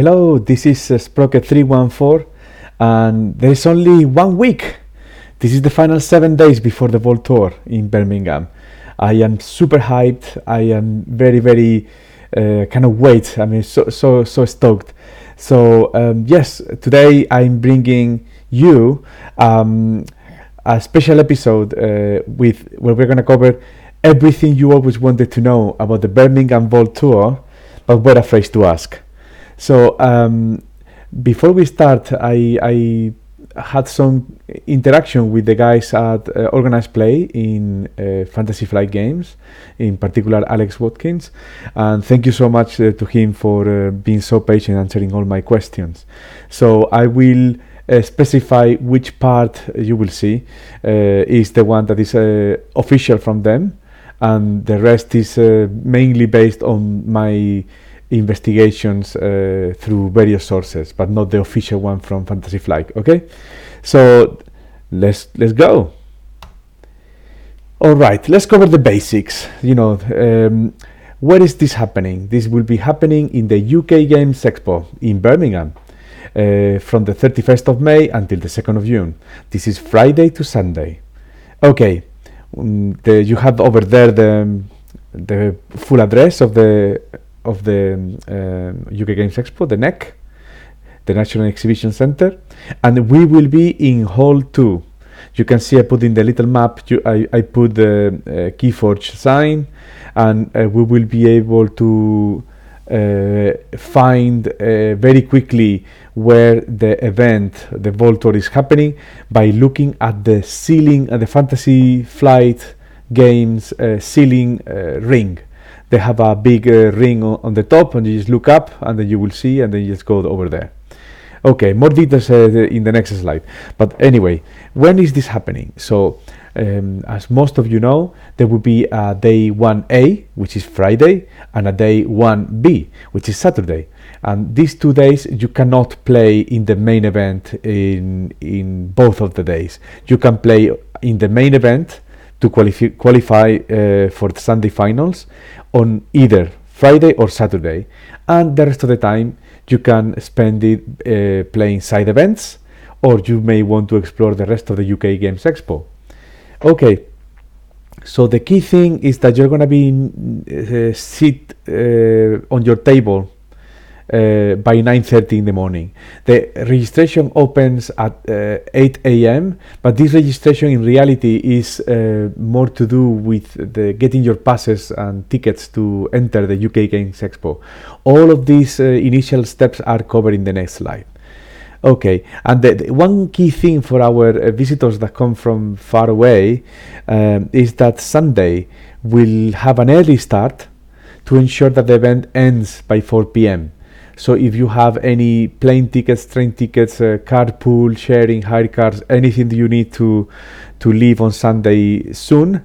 Hello, this is Sprocket 314, and there is only 1 week. This is the final 7 days before the Vault Tour in Birmingham. I am super hyped. I am very cannot wait. I mean, so stoked. So yes, today I'm bringing you a special episode where we're gonna cover everything you always wanted to know about the Birmingham Vault Tour, but were afraid to ask. So before we start, I had some interaction with the guys at Organized Play in Fantasy Flight Games, in particular Alex Watkins, and thank you so much to him for being so patient answering all my questions. So I will specify which part you will see is the one that is official from them, and the rest is mainly based on my investigations through various sources, but not the official one from Fantasy Flight. Okay, so let's go. All right, let's cover the basics. Where is this happening? This will be happening in the UK Games Expo in Birmingham from the 31st of May until the 2nd of June. This is Friday to Sunday. Okay, you have over there the full address of the UK Games Expo, the NEC, the National Exhibition Center, and we will be in Hall 2. You can see I put in the little map, I put the Keyforge sign, and we will be able to find very quickly where the event, the Vault Tour, is happening by looking at the ceiling, at the Fantasy Flight Games ceiling ring. They have a big ring on the top, and you just look up and then you will see, and then you just go over there. Okay, more details in the next slide. But anyway, when is this happening? So as most of you know, there will be a day 1A, which is Friday, and a day 1B, which is Saturday. And these 2 days you cannot play in the main event in both of the days. You can play in the main event to qualify for the Sunday finals on either Friday or Saturday, and the rest of the time you can spend it playing side events, or you may want to explore the rest of the UK Games Expo. Okay, so the key thing is that you're going to be sit on your table by 9:30 in the morning. The registration opens at 8 a.m., but this registration in reality is more to do with the getting your passes and tickets to enter the UK Games Expo. All of these initial steps are covered in the next slide. Okay, and the one key thing for our visitors that come from far away is that Sunday will have an early start to ensure that the event ends by 4 p.m. So if you have any plane tickets, train tickets, carpool, sharing, hire cars, anything that you need to leave on Sunday soon,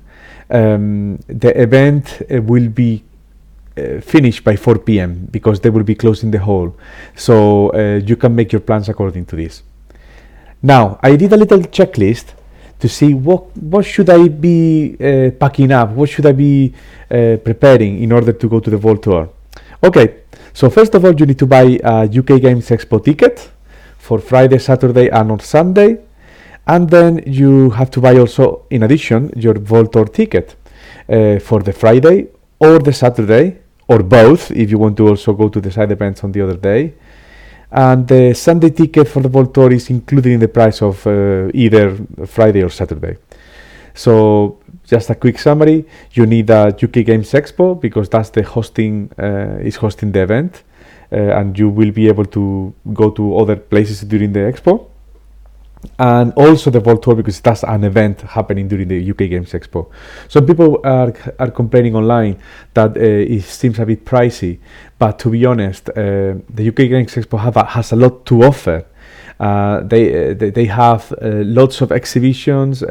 the event will be finished by 4 p.m. because they will be closing the hall. So you can make your plans according to this. Now, I did a little checklist to see what should I be packing up, what should I be preparing in order to go to the Vault Tour. Okay. So first of all, you need to buy a UK Games Expo ticket for Friday, Saturday, and on Sunday. And then you have to buy also, in addition, your Vault Tour ticket for the Friday or the Saturday, or both, if you want to also go to the side events on the other day. And the Sunday ticket for the Vault Tour is included in the price of either Friday or Saturday. So just a quick summary: you need a UK Games Expo because that's the hosting the event, and you will be able to go to other places during the expo, and also the Vault Tour because that's an event happening during the UK Games Expo. Some people are complaining online that it seems a bit pricey, but to be honest, the UK Games Expo has a lot to offer. They have lots of exhibitions,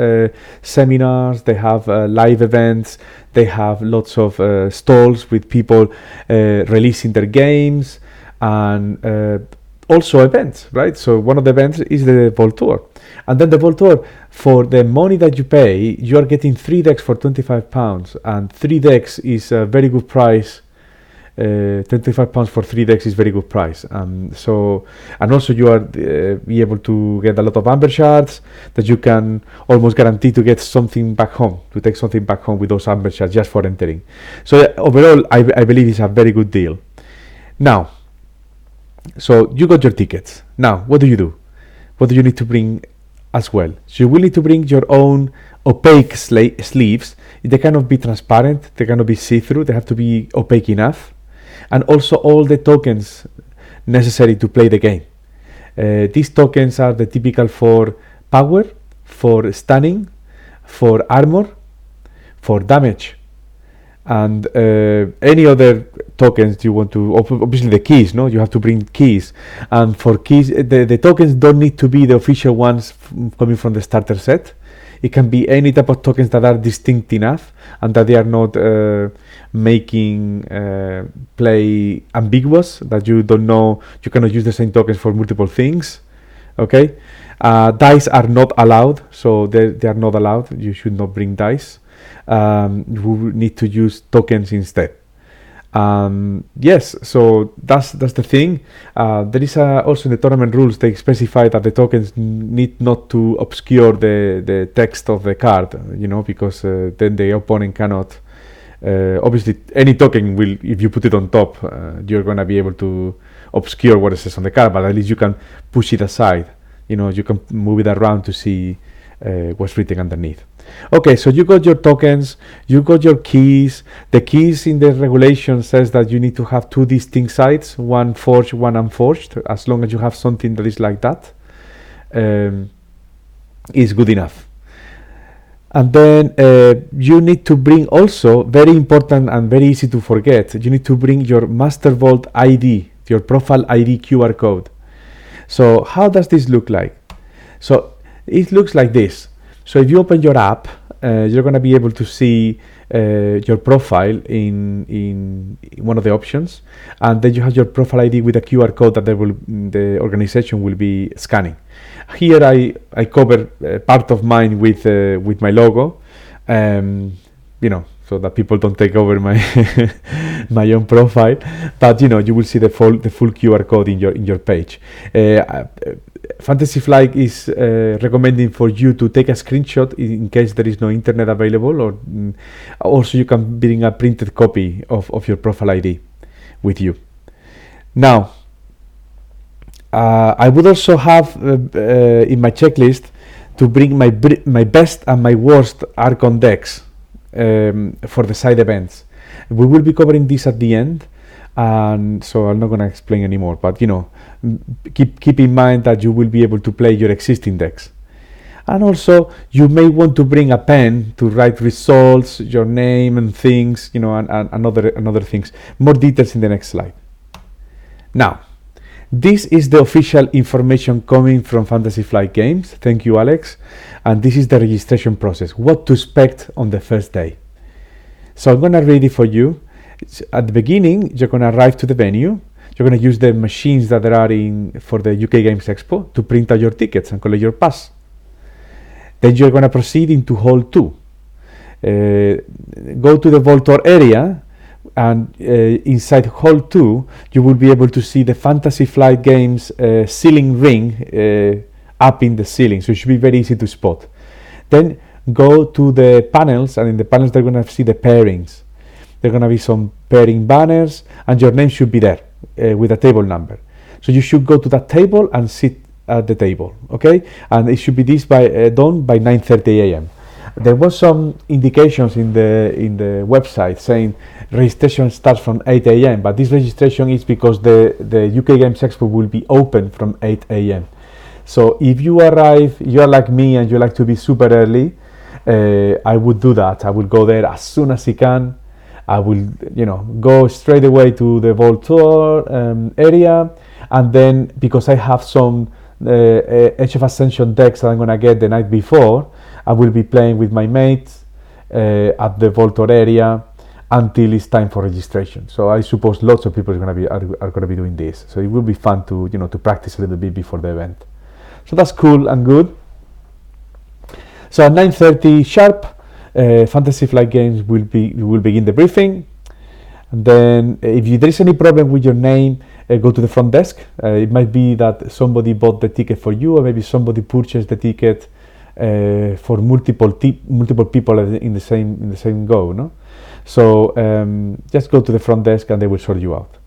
seminars, they have live events, they have lots of stalls with people releasing their games, and also events, right? So one of the events is the Vault Tour. And then the Vault Tour, for the money that you pay, you are getting 3 decks for £25, and 3 decks is a very good price £25 for 3 decks is very good price. So, and also you are be able to get a lot of amber shards that you can almost guarantee to get something back home, to take something back home with those amber shards just for entering. So overall, I believe it's a very good deal. Now, so you got your tickets. Now, what do you do? What do you need to bring as well? So you will need to bring your own opaque sleeves. They cannot be transparent, they cannot be see-through, they have to be opaque enough. And also all the tokens necessary to play the game. These tokens are the typical for power, for stunning, for armor, for damage, and any other tokens you want to, obviously the keys, no? You have to bring keys. And for keys, the tokens don't need to be the official ones coming from the starter set. It can be any type of tokens that are distinct enough and that they are not making play ambiguous, that you don't know, you cannot use the same tokens for multiple things. Okay, dice are not allowed, so they are not allowed. You should not bring dice. You need to use tokens instead. Yes, so that's the thing. There is also in the tournament rules, they specify that the tokens need not to obscure the text of the card, you know, because then the opponent cannot. Obviously, any token will, if you put it on top, you're going to be able to obscure what it says on the card, but at least you can push it aside. You know, you can move it around to see what's written underneath. Okay, so you got your tokens, you got your keys. The keys in the regulation says that you need to have 2 distinct sides, one forged, one unforged. As long as you have something that is like that, is good enough. And then you need to bring also, very important and very easy to forget, you need to bring your Master Vault ID, your profile ID QR code. So how does this look like? So it looks like this. So if you open your app, you're going to be able to see your profile in one of the options, and then you have your profile ID with a QR code that the organization will be scanning. Here I cover part of mine with my logo, you know, so that people don't take over my my own profile. But you know, you will see the full QR code in your page. Fantasy Flight is recommending for you to take a screenshot in case there is no internet available, or also you can bring a printed copy of your profile ID with you. Now, I would also have in my checklist to bring my best and my worst Archon decks for the side events. We will be covering this at the end, and so I'm not going to explain anymore, but you know, keep in mind that you will be able to play your existing decks. And also you may want to bring a pen to write results, your name and things, you know, and other things. More details in the next slide. Now, this is the official information coming from Fantasy Flight Games. Thank you, Alex. And this is the registration process, what to expect on the first day. So I'm going to read it for you. At the beginning, you're going to arrive to the venue. You're going to use the machines that there are for the UK Games Expo to print out your tickets and collect your pass. Then you're going to proceed into Hall 2. Go to the Vault Tour area, and inside Hall 2, you will be able to see the Fantasy Flight Games ceiling ring up in the ceiling, so it should be very easy to spot. Then go to the panels, and in the panels they're going to see the pairings. There are going to be some pairing banners, and your name should be there with a table number. So you should go to that table and sit at the table, okay? And it should be done by 9:30 a.m. There was some indications in the website saying registration starts from 8 a.m. But this registration is because the UK Games Expo will be open from 8 a.m. So if you arrive, you're like me and you like to be super early, I would do that. I will go there as soon as I can. I will, you know, go straight away to the Vault Tour area, and then because I have some Age of Ascension decks that I'm gonna get the night before, I will be playing with my mates at the Vault Tour area until it's time for registration. So I suppose lots of people are gonna be doing this. So it will be fun to, you know, to practice a little bit before the event. So that's cool and good. So at 9:30 sharp, Fantasy Flight Games will begin the briefing. And then if there is any problem with your name, go to the front desk. It might be that somebody bought the ticket for you, or maybe somebody purchased the ticket for multiple people in the same go, no? So just go to the front desk and they will sort you out.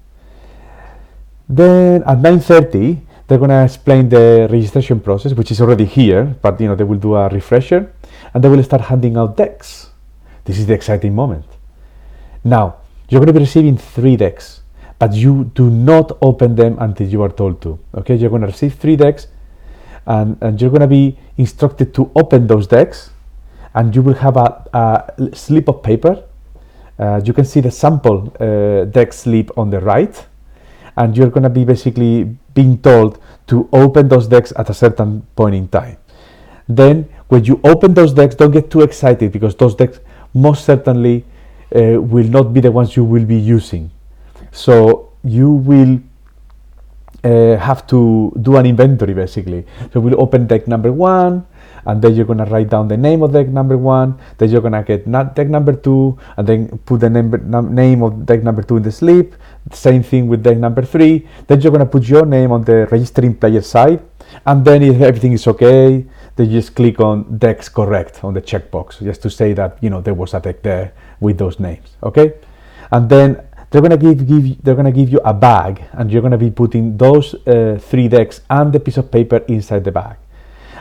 Then at 9:30 they're going to explain the registration process, which is already here, but they will do a refresher and they will start handing out decks. This is the exciting moment. Now you're going to be receiving 3 decks, but you do not open them until you are told to. Okay, you're going to receive 3 decks, and you're going to be instructed to open those decks, and you will have a slip of paper. You can see the sample deck slip on the right, and you're going to be basically being told to open those decks at a certain point in time. Then when you open those decks, don't get too excited, because those decks most certainly will not be the ones you will be using. So you will have to do an inventory, basically. So we'll open deck number 1, and then you're going to write down the name of deck number 1, then you're going to get deck number 2, and then put the name of deck number 2 in the slip. Same thing with deck number 3. Then you're going to put your name on the registering player side, and then if everything is okay, then you just click on decks correct on the checkbox, just to say that there was a deck there with those names. Okay, and then they're going to give you a bag, and you're going to be putting those 3 decks and the piece of paper inside the bag.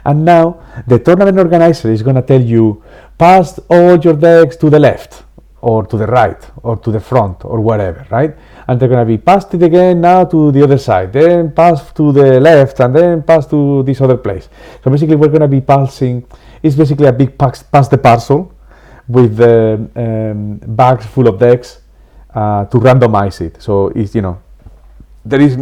And now the tournament organizer is going to tell you, pass all your decks to the left, or to the right, or to the front, or whatever, right? And they're going to be passed it again now to the other side, then pass to the left, and then pass to this other place. So basically we're going to be passing, it's basically a big pass the parcel with bags full of decks to randomize it. So it's, there is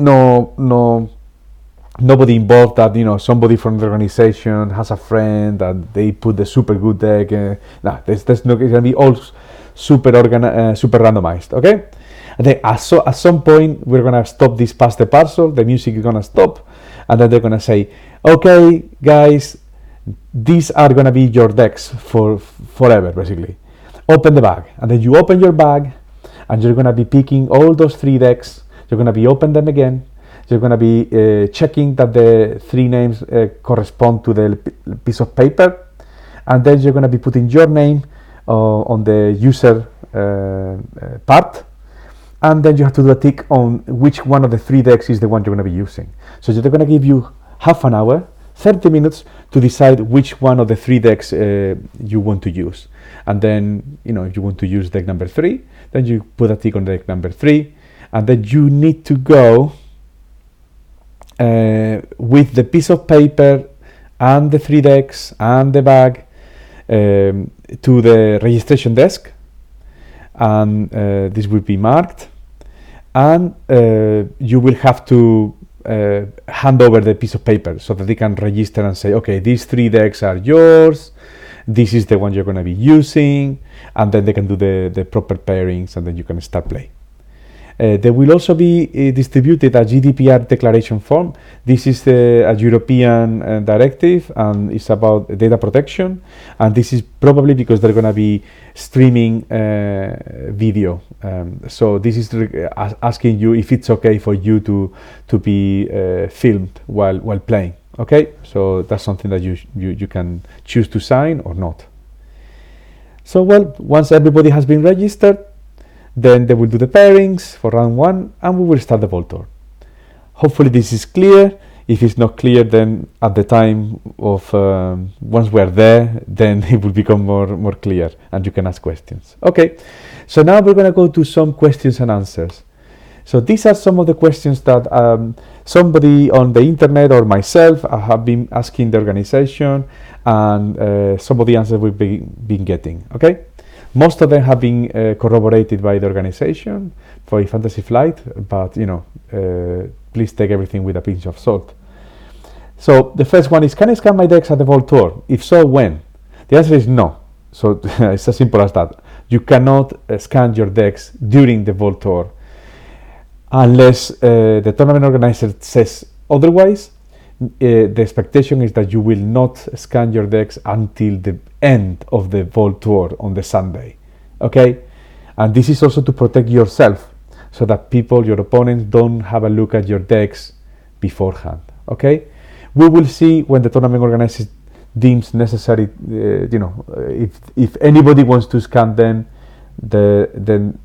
nobody involved that somebody from the organization has a friend that they put the super good deck. No, there's no, it's gonna be all super randomized. Okay, and then at some point we're gonna stop this pass the parcel. The music is gonna stop, and then they're gonna say, okay guys, these are gonna be your decks for forever, basically. Open the bag, and then you open your bag, and you're gonna be picking all those 3 decks. You're gonna be open them again. You're going to be checking that the 3 names correspond to the piece of paper, and then you're going to be putting your name on the user part, and then you have to do a tick on which one of the 3 decks is the one you're going to be using. So they're going to give you half an hour, 30 minutes to decide which one of the 3 decks you want to use. And then, if you want to use deck number 3, then you put a tick on deck number 3, and then you need to go with the piece of paper and the 3 decks and the bag to the registration desk, and this will be marked, and you will have to hand over the piece of paper so that they can register and say, okay, these 3 decks are yours, this is the one you're going to be using, and then they can do the proper pairings, and then you can start playing. There will also be distributed a GDPR declaration form. This is a European directive, and it's about data protection. And this is probably because they're going to be streaming video. So this is asking you if it's okay for you to be filmed while playing. Okay, so that's something that you can choose to sign or not. So once everybody has been registered, then they will do the pairings for round 1, and we will start the Vault Tour. Hopefully this is clear. If it's not clear, then at the time of once we're there, then it will become more clear, and you can ask questions. Okay, so now we're going to go to some questions and answers. So these are some of the questions that somebody on the internet or myself have been asking the organization, and some of the answers we've been getting. Okay. Most of them have been corroborated by the organization for a Fantasy Flight, but please take everything with a pinch of salt. So the first one is, can I scan my decks at the Vault Tour? If so, when? The answer is no. So it's as simple as that. You cannot scan your decks during the Vault Tour unless the tournament organizer says otherwise. The expectation is that you will not scan your decks until the end of the Vault Tour on the Sunday. Okay, And this is also to protect yourself, so that people, your opponents, don't have a look at your decks beforehand. Okay, we will see when the tournament organizer deems necessary. If anybody wants to scan them, then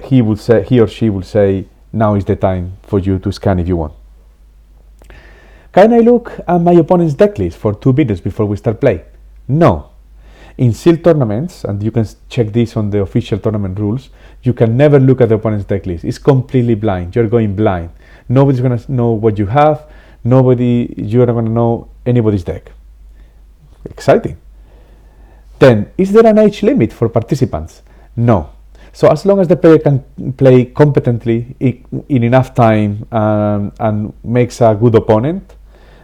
he or she will say, now is the time for you to scan if you want. Can I look at my opponent's deck list for 2 minutes before we start play? No. In sealed tournaments, and you can check this on the official tournament rules, you can never look at the opponent's deck list. It's completely blind. You're going blind. Nobody's going to know what you have. You're not going to know anybody's deck. Exciting. Then, is there an age limit for participants? No. So as long as the player can play competently in enough time and makes a good opponent,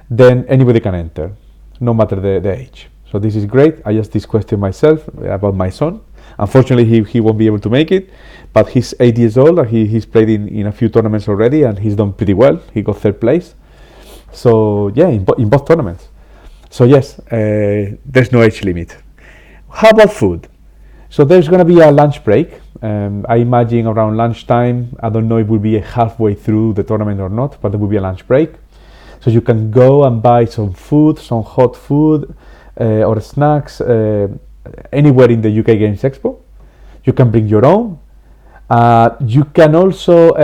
then anybody can enter, no matter the age. So this is great. I asked this question myself about my son. Unfortunately, he won't be able to make it, but he's 8 years old and he's played in a few tournaments already, and he's done pretty well. He got 3rd place. So yeah, in both tournaments. So yes, there's no age limit. How about food? So there's going to be a lunch break. I imagine around lunchtime. I don't know if we'll be halfway through the tournament or not, but there will be a lunch break. So you can go and buy some food, some hot food or snacks anywhere in the UK Games Expo. You can bring your own. You can also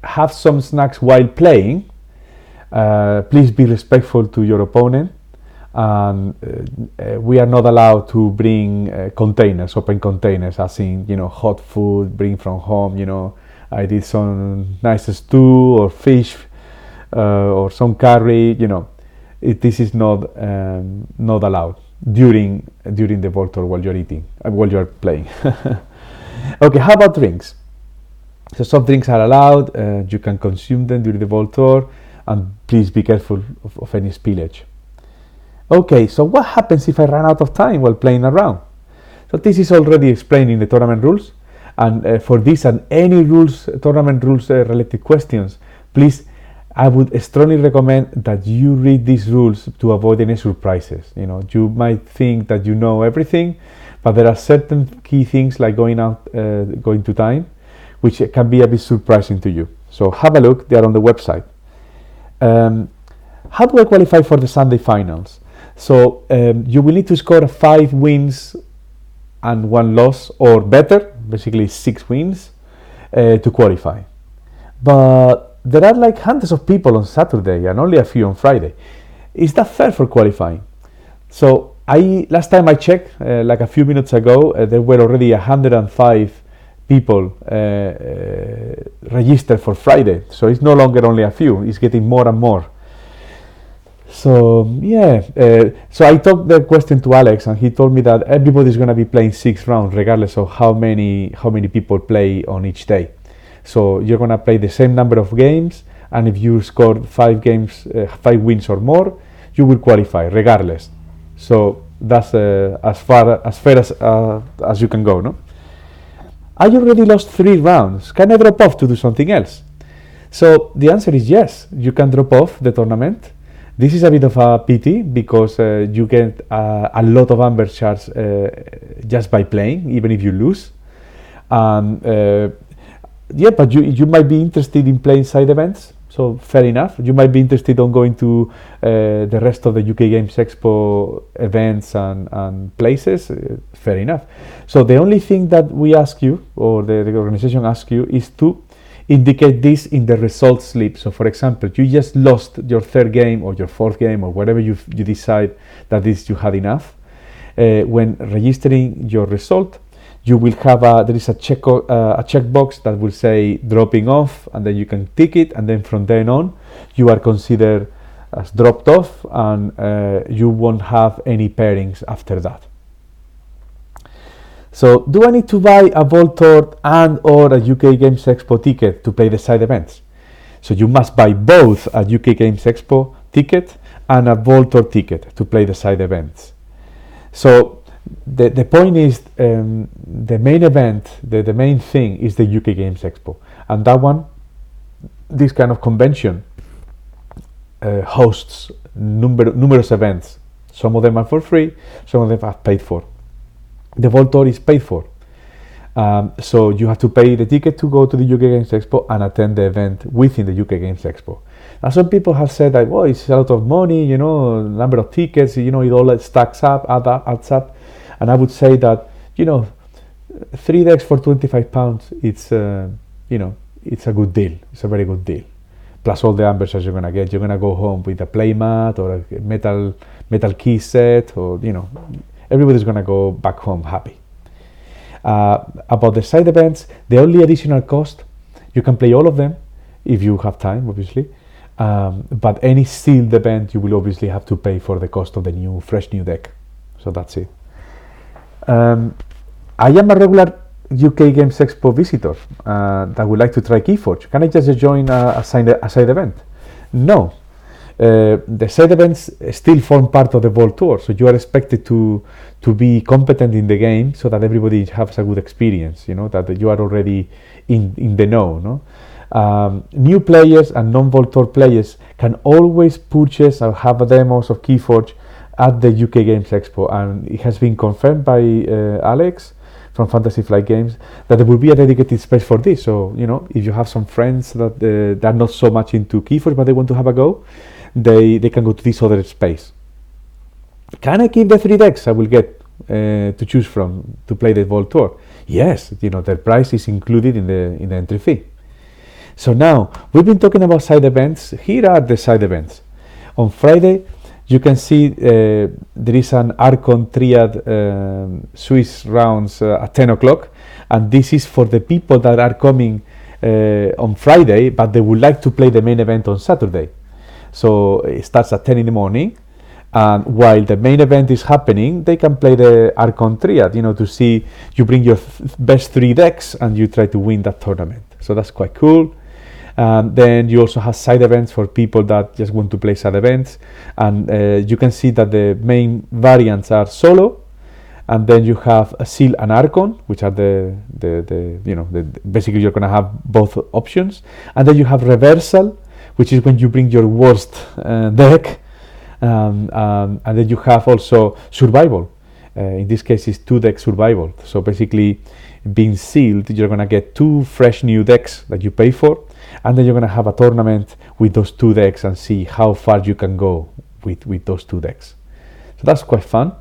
have some snacks while playing. Please be respectful to your opponent. We are not allowed to bring containers, open containers, as in, hot food, bring from home. I did some nice stew or fish or some curry. This is not allowed during the Vault Tour while you're eating, while you're playing. Okay, how about drinks? So soft drinks are allowed. You can consume them during the Vault Tour, and please be careful of any spillage. Okay, so what happens if I run out of time while playing around? So this is already explained in the tournament rules, and for this and any tournament rules related questions, please, I would strongly recommend that you read these rules to avoid any surprises. You might think that you know everything, but there are certain key things like going to time, which can be a bit surprising to you. So have a look, they are on the website. How do I qualify for the Sunday finals? So you will need to score 5 wins and 1 loss or better, basically 6 wins to qualify. But there are like hundreds of people on Saturday and only a few on Friday. Is that fair for qualifying? So last time I checked, like a few minutes ago, there were already 105 people registered for Friday. So it's no longer only a few, it's getting more and more. So yeah, so I took the question to Alex, and he told me that everybody's going to be playing 6 rounds regardless of how many people play on each day. So you're going to play the same number of games, and if you score 5 wins or more, you will qualify regardless. So that's as fair as you can go, no? I already lost 3 rounds. Can I drop off to do something else? So the answer is yes. You can drop off the tournament. This is a bit of a pity because you get a lot of amber shards just by playing, even if you lose. Yeah, but you might be interested in playing side events, so fair enough. You might be interested in going to the rest of the UK Games Expo events and places, fair enough. So the only thing that we ask you, or the organization asks you, is to indicate this in the results slip. So for example, you just lost your 3rd game or your 4th game or whatever you decide that you had enough. When registering your result, you will have there is a checkbox that will say dropping off, and then you can tick it, and then from then on you are considered as dropped off, and you won't have any pairings after that. So do I need to buy a Vault Tour and or a UK Games Expo ticket to play the side events? So you must buy both a UK Games Expo ticket and a Vault Tour ticket to play the side events. So the point is, the main event, the main thing is the UK Games Expo, and that one, this kind of convention hosts numerous events. Some of them are for free, some of them are paid for. The Vault Tour is paid for. So you have to pay the ticket to go to the UK Games Expo and attend the event within the UK Games Expo. Now some people have said that, well, it's a lot of money, you know, number of tickets, you know, it all stacks up, adds up. And I would say that, you know, 3 decks for £25, it's, you know, it's a good deal. It's a very good deal. Plus all the ambersers you're gonna get. You're gonna go home with a playmat or a metal key set, or, you know, everybody's gonna go back home happy. About the side events, the only additional cost, you can play all of them if you have time, obviously. But any sealed event, you will obviously have to pay for the cost of the fresh new deck. So that's it. I am a regular UK Games Expo visitor that would like to try Keyforge. Can I just join a side event? No. The side events still form part of the Vault Tour, so you are expected to be competent in the game so that everybody has a good experience, you know, that you are already in the know, no? New players and non-Vault Tour players can always purchase or have demos of Keyforge at the UK Games Expo, and it has been confirmed by Alex from Fantasy Flight Games that there will be a dedicated space for this. So, you know, if you have some friends that are not so much into Keyforge but they want to have a go, they can go to this other space. Can I keep the 3 decks I will get to choose from to play the Vault Tour? Yes, you know, the price is included in the entry fee. So now, we've been talking about side events. Here are the side events. On Friday, you can see there is an Archon Triad Swiss rounds at 10 o'clock, and this is for the people that are coming on Friday, but they would like to play the main event on Saturday. So it starts at 10 in the morning, and while the main event is happening, they can play the Archon Triad, you know, to see, you bring your best 3 decks and you try to win that tournament. So that's quite cool. Then you also have side events for people that just want to play side events, and you can see that the main variants are solo, and then you have a Seal and Archon, which are the you know, basically you're gonna have both options, and then you have Reversal, which is when you bring your worst deck, and then you have also Survival. In this case, it's 2 deck Survival. So basically, being sealed, you're gonna get 2 fresh new decks that you pay for, and then you're gonna have a tournament with those 2 decks and see how far you can go with those 2 decks. So that's quite fun.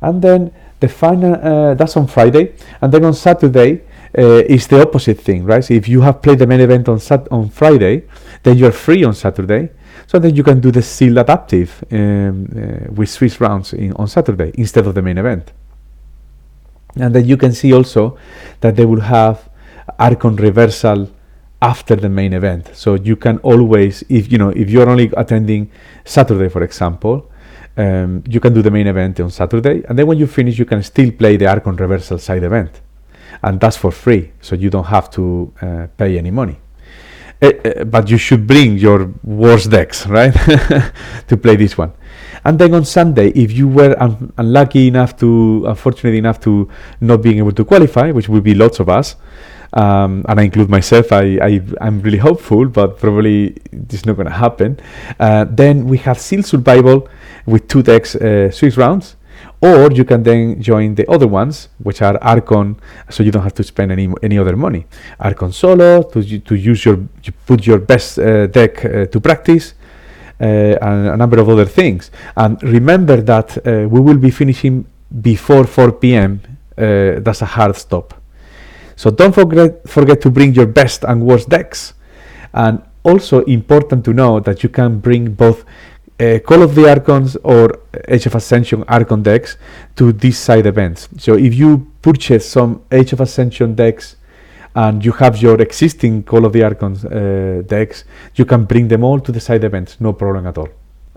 And then the final, that's on Friday, and then on Saturday is the opposite thing, right? So if you have played the main event on Friday, then you're free on Saturday. So then you can do the sealed adaptive with Swiss rounds on Saturday instead of the main event. And then you can see also that they will have Archon Reversal after the main event. So you can always, if you're only attending Saturday, for example, you can do the main event on Saturday, and then when you finish, you can still play the Archon Reversal side event, and that's for free, so you don't have to pay any money. But you should bring your worst decks, right, to play this one. And then on Sunday, if you were unfortunate enough to not being able to qualify, which will be lots of us, and I include myself, I'm really hopeful, but probably it's not going to happen. Then we have Seal Survival with 2 decks Swiss rounds, or you can then join the other ones, which are Archon, so you don't have to spend any other money. Archon Solo, to put your best deck to practice, and a number of other things. And remember that we will be finishing before 4 p.m. That's a hard stop. So don't forget to bring your best and worst decks. And also important to know that you can bring both Call of the Archons or Age of Ascension Archon decks to these side events. So if you purchase some Age of Ascension decks and you have your existing Call of the Archons decks, you can bring them all to the side events, no problem at all.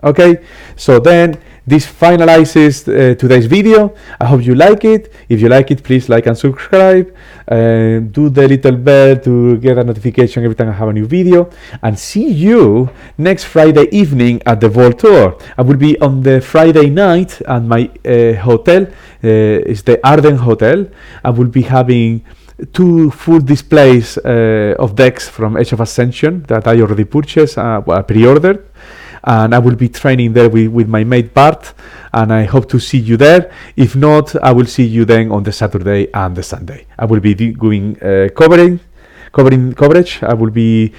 Okay, so then this finalizes today's video. I hope you like it. If you like it, please like and subscribe. Do the little bell to get a notification every time I have a new video. And see you next Friday evening at the Vault Tour. I will be on the Friday night at my hotel. It's the Arden Hotel. I will be having 2 full displays of decks from Age of Ascension that I already purchased, I pre-ordered. and I will be training there with my mate Bart, and I hope to see you there. If not, I will see you then on the Saturday and the Sunday. I will be doing coverage. I will be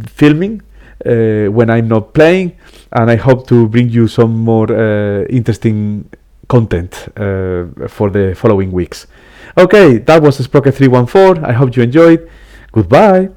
filming when I'm not playing, and I hope to bring you some more interesting content for the following weeks. Okay, that was Sprocket 314. I hope you enjoyed. Goodbye.